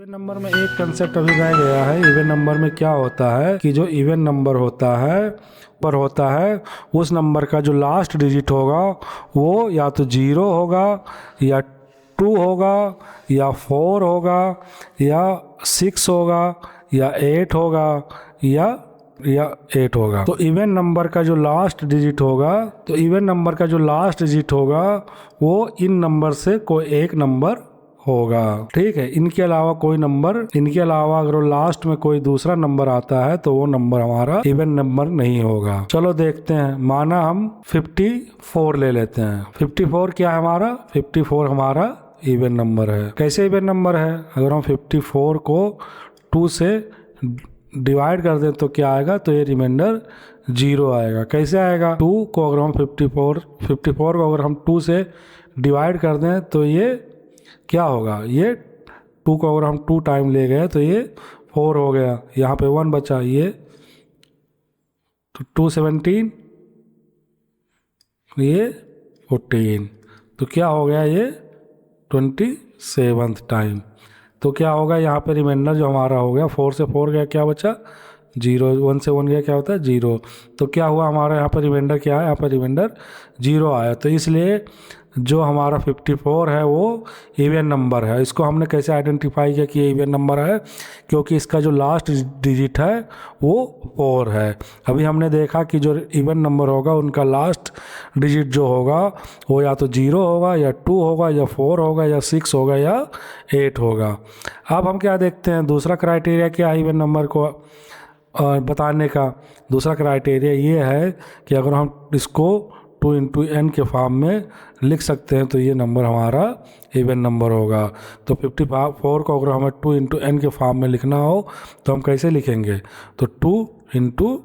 Even number में एक concept अभी रह गया है। इवन नंबर में क्या होता है कि जो इवन नंबर होता है उस नंबर का जो लास्ट डिजिट होगा वो या तो 0 होगा या 2 होगा या 4 होगा या 6 होगा या 8 होगा या 8 होगा। तो इवन नंबर का जो लास्ट डिजिट होगा वो इन नंबर से कोई एक नंबर होगा। ठीक है, इनके अलावा अगर लास्ट में कोई दूसरा नंबर आता है तो वो नंबर हमारा इवन नंबर नहीं होगा। चलो देखते हैं, माना हम 54 ले लेते हैं। 54 क्या है हमारा? 54 हमारा इवन नंबर है। कैसे इवन नंबर है? अगर हम 54 को 2 से डिवाइड कर दें तो क्या आएगा? तो ये रिमाइंडर 0 आएगा। कैसे आएगा? 2 को अगर हम 54 को अगर हम 2 से डिवाइड कर दें तो ये क्या होगा? ये 2 को अगर हम 2 टाइम ले गए तो ये 4 हो गया। यहाँ पे 1 बचा, ये तो 2 17, ये 14, तो क्या हो गया? ये 27th टाइम। तो क्या होगा यहाँ पे? रिमाइंडर जो हमारा हो गया, 4 से 4 गया, क्या बचा? 0। 1 से 1 गया, क्या होता है? 0। तो क्या हुआ हमारा यहाँ पर? रिमाइंडर क्या है? यहाँ पर रिमाइंडर 0 आया। तो इसलिए जो हमारा 54 है वो इवन नंबर है। इसको हमने कैसे आइडेंटिफाई किया कि ये इवन नंबर है? क्योंकि इसका जो लास्ट डिजिट है वो 4 है। अभी हमने देखा कि जो इवन नंबर होगा उनका लास्ट डिजिट जो होगा वो या तो 0 होगा या 2 होगा या 4 होगा या 6 होगा या 8 होगा। अब हम क्या देखते हैं, दूसरा क्राइटेरिया क्या है इवन नंबर को बताने का? दूसरा क्राइटेरिया ये है कि अगर हम इसको 2 इंटू n के फॉर्म में लिख सकते हैं तो ये नंबर हमारा इवन नंबर होगा। तो 54 को अगर हमें 2 इंटू n के फॉर्म में लिखना हो तो हम कैसे लिखेंगे? तो 2 इंटू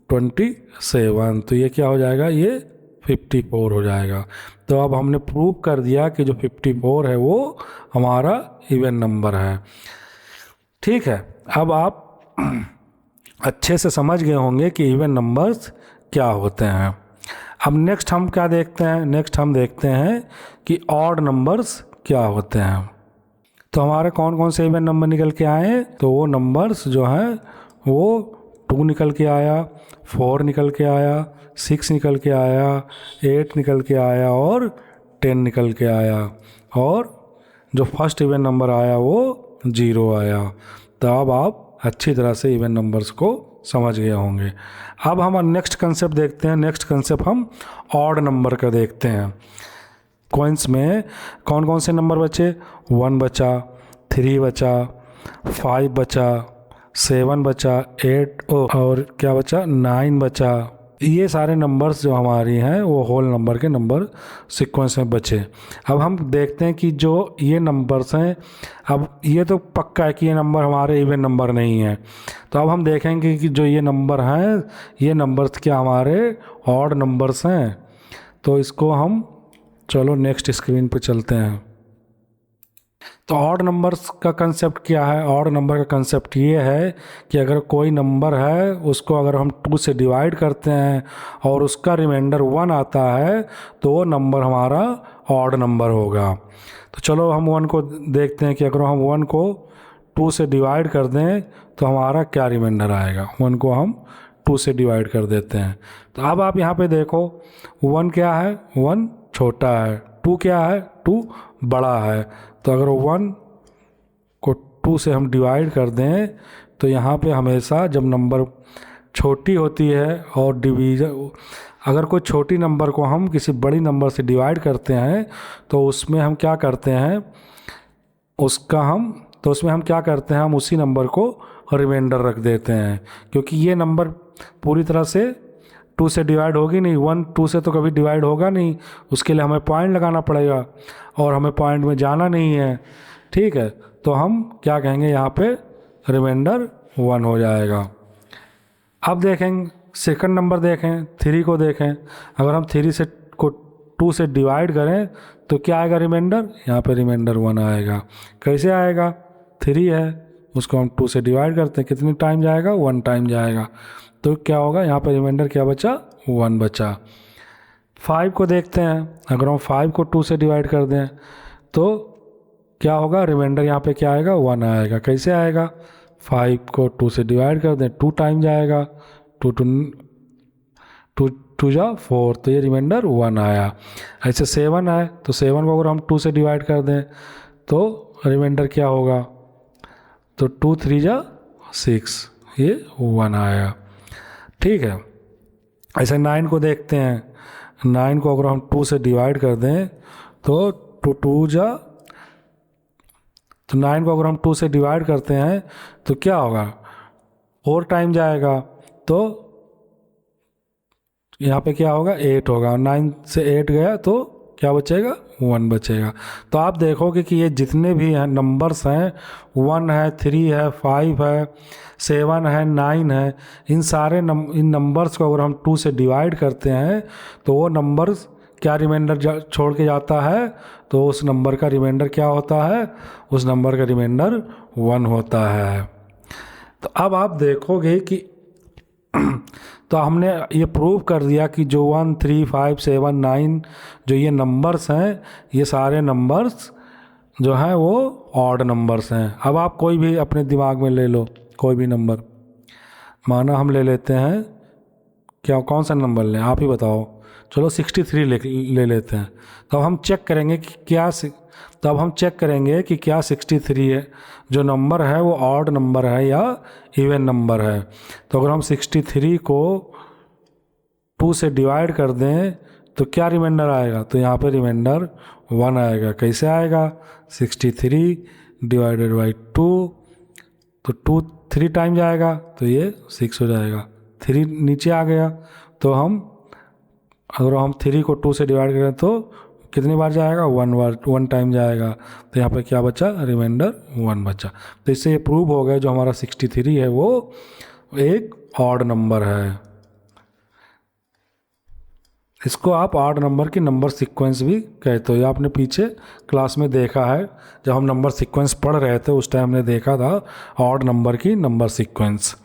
27, तो ये क्या हो जाएगा? ये 54 हो जाएगा। तो अब हमने प्रूव कर दिया कि जो 54 है वो हमारा इवन नंबर है। ठीक है, अब आप अच्छे से समझ गए होंगे कि इवन नंबर्स क्या होते हैं। अब नेक्स्ट हम क्या देखते हैं? नेक्स्ट हम देखते हैं कि ऑड नंबर्स क्या होते हैं। तो हमारे कौन कौन से इवन नंबर निकल के आए? तो वो नंबर्स जो हैं वो 2 निकल के आया, 4 निकल के आया, 6 निकल के आया, 8 निकल के आया और 10 निकल के आया, और जो फर्स्ट इवन नंबर आया वो 0 आया। तो अब आप अच्छी तरह से इवन नंबर्स को समझ गए होंगे। अब हम नेक्स्ट कंसेप्ट देखते हैं। नेक्स्ट कंसेप्ट हम ऑड नंबर का देखते हैं। कॉइंस में कौन कौन से नंबर बचे? 1 बचा, 3 बचा, 5 बचा, 7 बचा, 8 और क्या बचा? 9 बचा। ये सारे नंबर्स जो हमारी हैं वो होल नंबर के नंबर सीक्वेंस में बचे। अब हम देखते हैं कि जो ये नंबर्स हैं, अब ये तो पक्का है कि ये नंबर हमारे इवन नंबर नहीं है। तो अब हम देखेंगे कि जो ये नंबर हैं ये नंबर्स क्या हमारे ऑड नंबर्स हैं। तो इसको हम चलो नेक्स्ट स्क्रीन पे चलते हैं। तो ऑड नंबर्स का कंसेप्ट क्या है? ऑड नंबर का कंसेप्ट ये है कि अगर कोई नंबर है उसको अगर हम 2 से डिवाइड करते हैं और उसका रिमाइंडर 1 आता है तो वो नंबर हमारा ऑड नंबर होगा। तो चलो हम 1 को देखते हैं कि अगर हम 1 को 2 से डिवाइड कर दें तो हमारा क्या रिमाइंडर आएगा। 1 को हम 2 से डिवाइड कर देते हैं। तो अब आप यहाँ पे देखो 1 क्या है? 1 छोटा है। 2 क्या है? 2 बड़ा है। तो अगर 1 को 2 से हम डिवाइड कर दें तो यहाँ पे हमेशा जब नंबर छोटी होती है और डिवीजन, अगर कोई छोटी नंबर को हम किसी बड़ी नंबर से डिवाइड करते हैं तो उसमें हम क्या करते हैं? हम उसी नंबर को रिमाइंडर रख देते हैं, क्योंकि ये नंबर पूरी तरह से 2 से डिवाइड होगी नहीं। 1 2 से तो कभी डिवाइड होगा नहीं, उसके लिए हमें पॉइंट लगाना पड़ेगा और हमें पॉइंट में जाना नहीं है। ठीक है, तो हम क्या कहेंगे? यहाँ पे रिमाइंडर 1 हो जाएगा। अब देखेंगे सेकंड नंबर, देखें 3 को देखें। अगर हम 3 से को 2 से डिवाइड करें तो क्या आएगा रिमाइंडर? यहाँ पे रिमाइंडर 1 आएगा। कैसे आएगा? 3 है, उसको हम 2 से डिवाइड करते हैं, कितने टाइम जाएगा? 1 टाइम जाएगा। तो क्या होगा? यहाँ पर रिमाइंडर क्या बचा? 1 बचा। 5 को देखते हैं। अगर हम 5 को 2 से डिवाइड कर दें तो क्या होगा, रिमाइंडर यहाँ पे क्या आएगा, 1 आएगा। कैसे आएगा, 5 को 2 से डिवाइड कर दें, 2 टाइम जाएगा, 2 टू जा 4, तो ये रिमाइंडर 1 आया। ऐसे 7 है तो 7 को अगर हम 2 से डिवाइड कर दें तो रिमाइंडर क्या होगा, तो 2 3 जा 6, ये 1 आया। ठीक है। ऐसे 9 को देखते हैं, 9 को अगर हम 2 से डिवाइड कर दें तो 2 जा, तो 9 को अगर हम 2 से डिवाइड करते हैं तो क्या होगा, 4 टाइम जाएगा, तो यहाँ पे क्या होगा, 8 होगा। 9 से 8 गया तो क्या बचेगा, 1 बचेगा। तो आप देखोगे कि ये जितने भी हैं नंबर्स हैं, 1 है, 3 है, 5 है, 7 है, 9 है, इन सारे इन नंबर्स को अगर हम 2 से डिवाइड करते हैं तो वो नंबर्स क्या रिमाइंडर छोड़ के जाता है, तो उस नंबर का रिमाइंडर क्या होता है, उस नंबर का रिमाइंडर 1 होता है। तो अब आप देखोगे कि तो हमने ये प्रूव कर दिया कि जो 1 3 5 7 9 जो ये नंबर्स हैं, ये सारे नंबर्स जो हैं वो ऑड नंबर्स हैं। अब आप कोई भी अपने दिमाग में ले लो, कोई भी नंबर, माना हम ले लेते हैं, क्या कौन सा नंबर लें आप ही बताओ, चलो 63 ले लेते हैं। तो अब हम चेक करेंगे कि क्या तो अब हम चेक करेंगे कि क्या 63 है जो नंबर है वो ऑड नंबर है या इवन नंबर है। तो अगर हम 63 को 2 से डिवाइड कर दें तो क्या रिमाइंडर आएगा, तो यहाँ पे रिमाइंडर 1 आएगा। कैसे आएगा, 63 डिवाइडेड बाई 2, तो 2 3 टाइम जाएगा तो ये 6 हो जाएगा। 3 नीचे आ गया तो हम अगर हम 3 को 2 से डिवाइड करें तो कितनी बार जाएगा, 1 बार, 1 टाइम जाएगा। तो यहाँ पे क्या बचा, रिमाइंडर 1 बचा। तो इससे ये प्रूव हो गया जो हमारा 63 है वो एक ऑड नंबर है। इसको आप ऑड नंबर की नंबर सीक्वेंस भी कहते हो। ये आपने पीछे क्लास में देखा है, जब हम नंबर सीक्वेंस पढ़ रहे थे उस टाइम हमने देखा था ऑड नंबर की नंबर सीक्वेंस।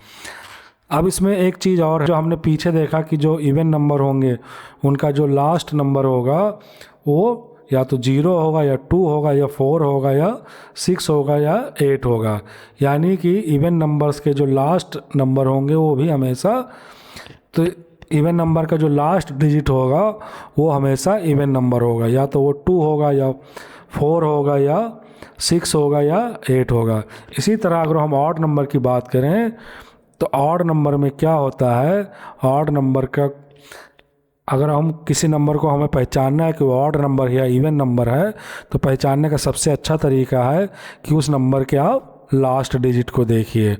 अब इसमें एक चीज़ और है जो हमने पीछे देखा कि जो इवन नंबर होंगे उनका जो लास्ट नंबर होगा वो या तो 0 होगा या 2 होगा या 4 होगा या 6 होगा या 8 होगा। यानी कि इवन नंबर्स के जो लास्ट नंबर होंगे वो भी हमेशा, तो इवन नंबर का जो लास्ट डिजिट होगा वो हमेशा इवन नंबर होगा, या तो वो 2 होगा या 4 होगा या 6 होगा या 8 होगा। इसी तरह अगर हम ऑड नंबर की बात करें तो ऑड नंबर में क्या होता है, ऑड नंबर का अगर हम किसी नंबर को हमें पहचानना है कि वो ऑड नंबर है या इवन नंबर है, तो पहचानने का सबसे अच्छा तरीका है कि उस नंबर के आप लास्ट डिजिट को देखिए।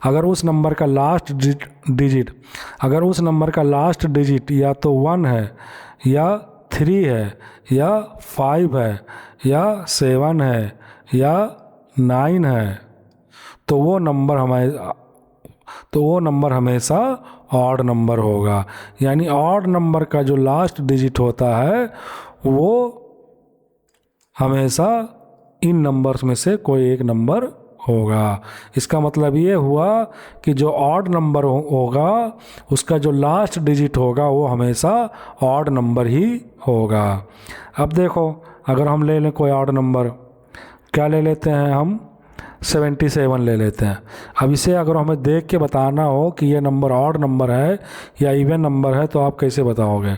अगर उस नंबर का लास्ट डिजिट अगर उस नंबर का लास्ट डिजिट या तो 1 है या 3 है या 5 है या 7 है या 9 है, तो वो नंबर हमेशा ऑड नंबर होगा। यानी ऑड नंबर का जो लास्ट डिजिट होता है वो हमेशा इन नंबर्स में से कोई एक नंबर होगा। इसका मतलब ये हुआ कि जो ऑड नंबर होगा उसका जो लास्ट डिजिट होगा वो हमेशा ऑड नंबर ही होगा। अब देखो अगर हम ले लें कोई ऑड नंबर, क्या ले लेते हैं हम, 77 ले लेते हैं। अब इसे अगर हमें देख के बताना हो कि ये नंबर ऑड नंबर है या इवन नंबर है तो आप कैसे बताओगे।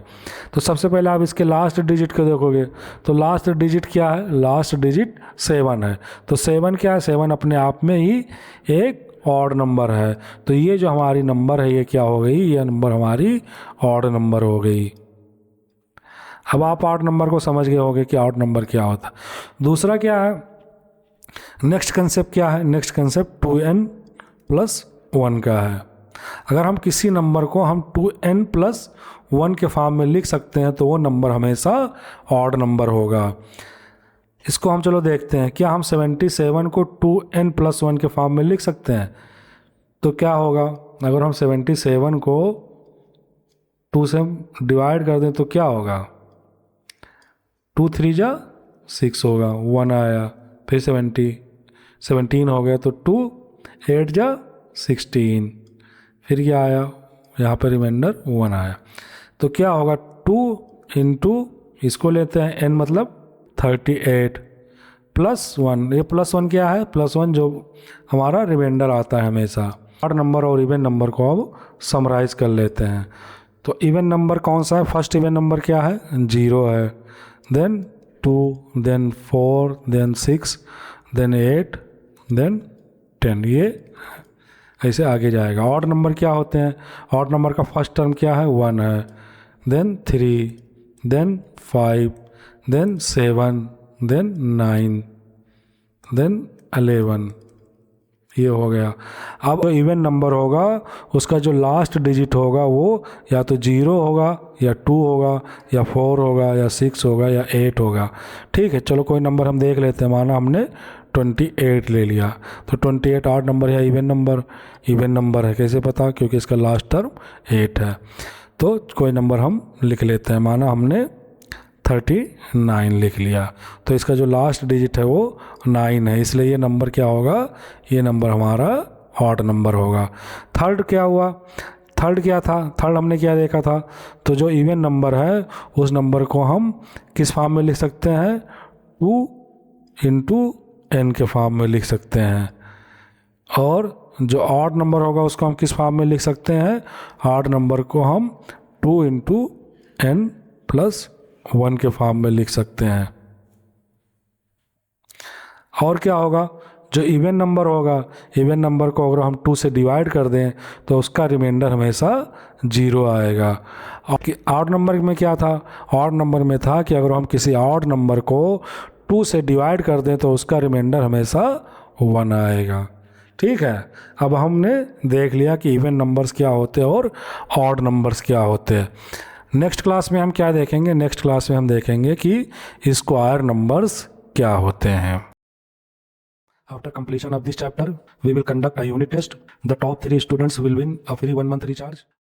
तो सबसे पहले आप इसके लास्ट डिजिट को देखोगे, तो लास्ट डिजिट क्या है, लास्ट डिजिट 7 है। तो 7 क्या है, 7 अपने आप में ही एक ऑड नंबर है। तो ये जो हमारी नंबर है ये क्या हो गई, ये नंबर हमारी ऑड नंबर हो गई। अब आप ऑड नंबर को समझ गए होंगे कि ऑड नंबर क्या होता है। दूसरा क्या है, नेक्स्ट कंसेप्ट क्या है, नेक्स्ट कंसेप्ट 2n+1 का है। अगर हम किसी नंबर को हम 2n+1 के फॉर्म में लिख सकते हैं तो वो नंबर हमेशा ऑड नंबर होगा। इसको हम चलो देखते हैं, क्या हम 77 को 2n+1 के फॉर्म में लिख सकते हैं। तो क्या होगा, अगर हम 77 को 2 से डिवाइड कर दें तो क्या होगा, 2 3 जा 6 होगा, 1 आया, फिर 17 हो गया तो 2 8 जा 16, फिर क्या आया, यहाँ पर रिमाइंडर 1 आया। तो क्या होगा, 2 इंटू इसको लेते हैं n मतलब 38 +1, ये +1 क्या है, +1 जो हमारा रिमाइंडर आता है हमेशा। ऑड नंबर और इवन नंबर को अब समराइज कर लेते हैं। तो इवन नंबर कौन सा है, फर्स्ट इवन नंबर क्या है, 0 है, then 2, then 4, then 6, then 8, then 10, ये ऐसे आगे जाएगा। ऑड नंबर क्या होते हैं, ऑड नंबर का फर्स्ट टर्म क्या है, 1 है, then 3, then 5, then 7, then 9, then 11, ये हो गया। अब जो इवन नंबर होगा उसका जो लास्ट डिजिट होगा वो या तो 0 होगा या 2 होगा या 4 होगा या 6 होगा या 8 होगा। ठीक है, चलो कोई नंबर हम देख लेते हैं। माना हमने 28 ले लिया, तो 28 ऑड नंबर है, इवन नंबर है, कैसे पता, क्योंकि इसका लास्ट टर्म 8 है। तो कोई नंबर हम लिख लेते हैं, माना हमने 39 लिख लिया, तो इसका जो लास्ट डिजिट है वो 9 है, इसलिए ये नंबर क्या होगा, ये नंबर हमारा ऑड नंबर होगा। थर्ड क्या हुआ, थर्ड क्या था, थर्ड हमने क्या देखा था, तो जो इवन नंबर है उस नंबर को हम किस फॉर्म में लिख सकते हैं, 2 × n के फॉर्म में लिख सकते हैं। और जो ऑड नंबर होगा उसको हम किस फॉर्म में लिख सकते हैं, ऑड नंबर को हम 2 × n + 1 के फॉर्म में लिख सकते हैं। और क्या होगा, जो इवन नंबर होगा, इवन नंबर को अगर हम 2 से डिवाइड कर दें तो उसका रिमाइंडर हमेशा 0 आएगा। और ऑड नंबर में क्या था, ऑड नंबर में था कि अगर हम किसी ऑड नंबर को 2 से डिवाइड कर दें तो उसका रिमाइंडर हमेशा 1 आएगा। ठीक है, अब हमने देख लिया कि इवन नंबर्स क्या होते हैं और ऑड नंबर्स क्या होते हैं। नेक्स्ट क्लास में हम क्या देखेंगे, नेक्स्ट क्लास में हम देखेंगे कि स्क्वायर नंबर्स क्या होते हैं। After completion of this chapter, we will conduct a unit test. The top 3 students will win a free 1 month recharge.